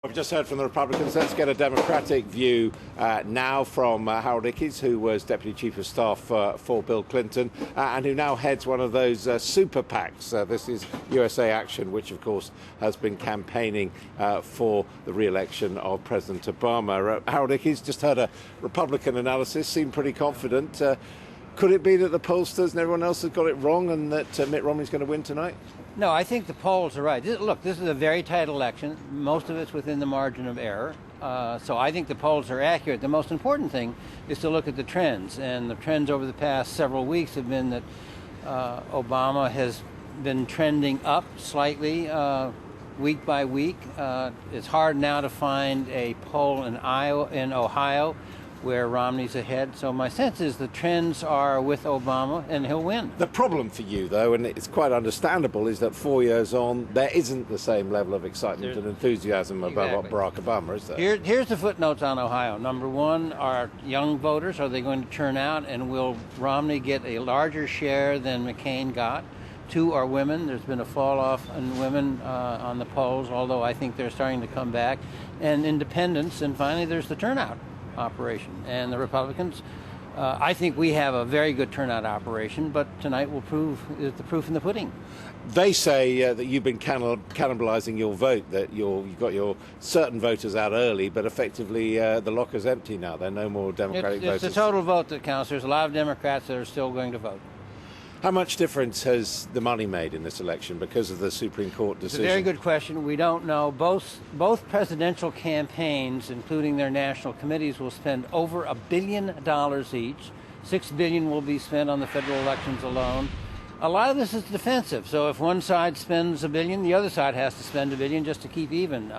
We've just heard from the Republicans. Let's get a Democratic view now from Harold Ickes, who was Deputy Chief of Staff for Bill Clinton and who now heads one of those super PACs. This is USA Action, which of course has been campaigning for the re-election of President Obama. Harold Ickes, just heard a Republican analysis, seemed pretty confident. Could it be that the pollsters and everyone else has got it wrong and that Mitt Romney's going to win tonight? No, I think the polls are right. Look, this is a very tight election. Most of it's within the margin of error. So I think the polls are accurate. The most important thing is to look at the trends. And the trends over the past several weeks have been that Obama has been trending up slightly week by week. It's hard now to find a poll in Ohio where Romney's ahead. So my sense is the trends are with Obama and he'll win. The problem for you, though, and it's quite understandable, is that 4 years on, there isn't the same level of excitement and enthusiasm about Barack Obama, is there? Here's the footnotes on Ohio. Number one, are young voters, are they going to turn out, and will Romney get a larger share than McCain got? Two, are women. There's been a fall off in women on the polls, although I think they're starting to come back. And independents, and finally there's the turnout operation. And the Republicans, I think we have a very good turnout operation, but tonight will is the proof in the pudding. They say that you've been cannibalizing your vote, that you've got your certain voters out early, but effectively the locker's empty now. There are no more Democratic voters. It's the total vote that counts. There's a lot of Democrats that are still going to vote. How much difference has the money made in this election because of the Supreme Court decision? It's a very good question. We don't know. Both presidential campaigns, including their national committees, will spend over $1 billion each. $6 billion will be spent on the federal elections alone. A lot of this is defensive. So if one side spends $1 billion, the other side has to spend $1 billion just to keep even.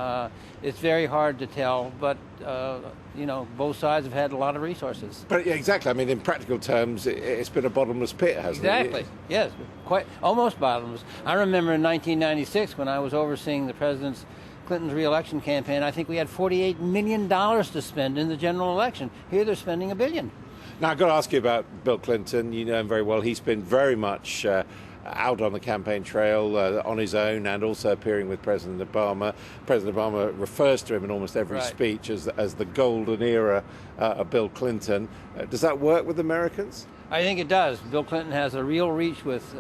It's very hard to tell, but both sides have had a lot of resources. But yeah, exactly. I mean, in practical terms, it's been a bottomless pit, hasn't it? Exactly. Yes, quite almost bottomless. I remember in 1996 when I was overseeing the Clinton's re-election campaign. I think we had $48 million to spend in the general election. Here they're spending $1 billion. Now, I've got to ask you about Bill Clinton. You know him very well. He's been very much out on the campaign trail on his own and also appearing with President Obama. President Obama refers to him in almost every speech as the golden era of Bill Clinton. Does that work with Americans? I think it does. Bill Clinton has a real reach with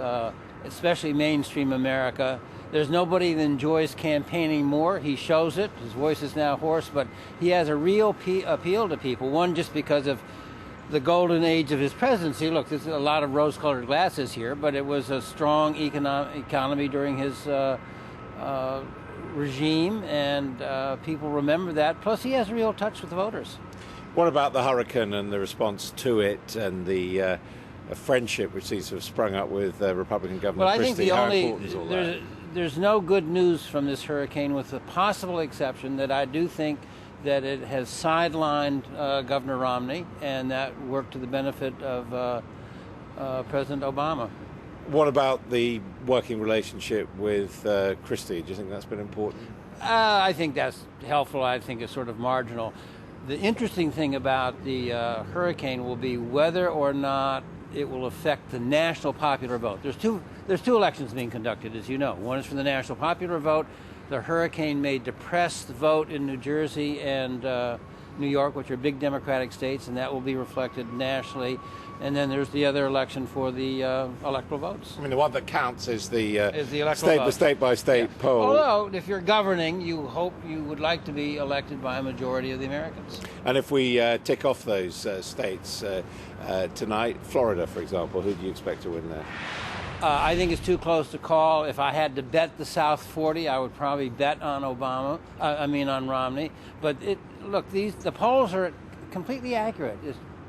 especially mainstream America. There's nobody that enjoys campaigning more. He shows it. His voice is now hoarse, but he has a real appeal to people. One, just because of the golden age of his presidency. Look, there's a lot of rose-colored glasses here, but it was a strong economy during his regime, and people remember that. Plus, he has a real touch with the voters. What about the hurricane and the response to it and the friendship which seems to have sprung up with Republican Governor Christie? Well, I think there's no good news from this hurricane, with the possible exception that I do think that it has sidelined Governor Romney, and that worked to the benefit of President Obama. What about the working relationship with Christie? Do you think that's been important? I think that's helpful. I think it's sort of marginal. The interesting thing about the hurricane will be whether or not it will affect the national popular vote. There's two elections being conducted, as you know. One is for the national popular vote. The hurricane may depress the vote in New Jersey and New York, which are big Democratic states, and that will be reflected nationally. And then there's the other election for the electoral votes. I mean, the one that counts is the state-by-state poll. Although, if you're governing, you would like to be elected by a majority of the Americans. And if we tick off those states tonight, Florida, for example, who do you expect to win there? I think it's too close to call. If I had to bet the South 40, I would probably bet on on Romney. But look, the polls are completely accurate.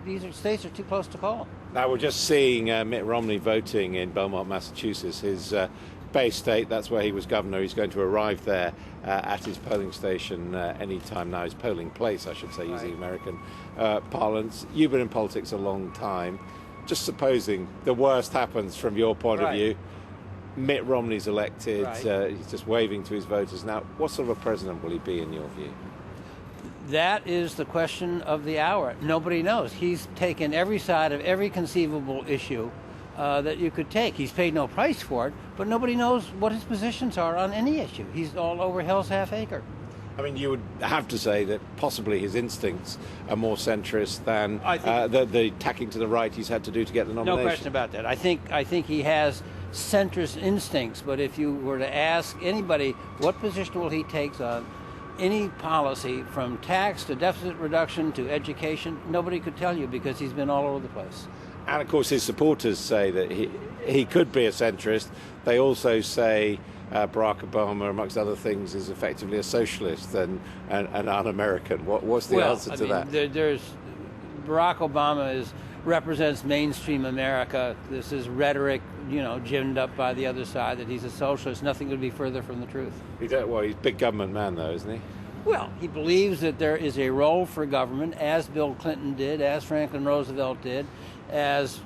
These states are too close to call. Now we're just seeing Mitt Romney voting in Belmont, Massachusetts, his base state. That's where he was governor. He's going to arrive there at his polling station any time now. His polling place, I should say, using American parlance. You've been in politics a long time. Just supposing the worst happens from your point of view, Mitt Romney's elected, he's just waving to his voters. Now, what sort of a president will he be in your view? That is the question of the hour. Nobody knows. He's taken every side of every conceivable issue that you could take. He's paid no price for it, but nobody knows what his positions are on any issue. He's all over hell's half acre. I mean, you would have to say that possibly his instincts are more centrist than the tacking to the right he's had to do to get the nomination. No question about that. I think he has centrist instincts, but if you were to ask anybody what position will he take on any policy from tax to deficit reduction to education, nobody could tell you because he's been all over the place. And of course his supporters say that he could be a centrist. They also say Barack Obama, amongst other things, is effectively a socialist and un-American. What's the answer to that? There's Barack Obama represents mainstream America. This is rhetoric, ginned up by the other side that he's a socialist. Nothing could be further from the truth. He's a big government man, though, isn't he? Well, he believes that there is a role for government, as Bill Clinton did, as Franklin Roosevelt did, as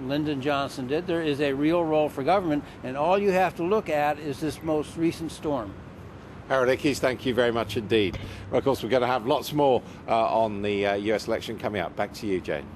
Lyndon Johnson did. There is a real role for government, and all you have to look at is this most recent storm. Harold Ickes, thank you very much indeed. Well, of course, we're going to have lots more on the US election coming up. Back to you, Jane.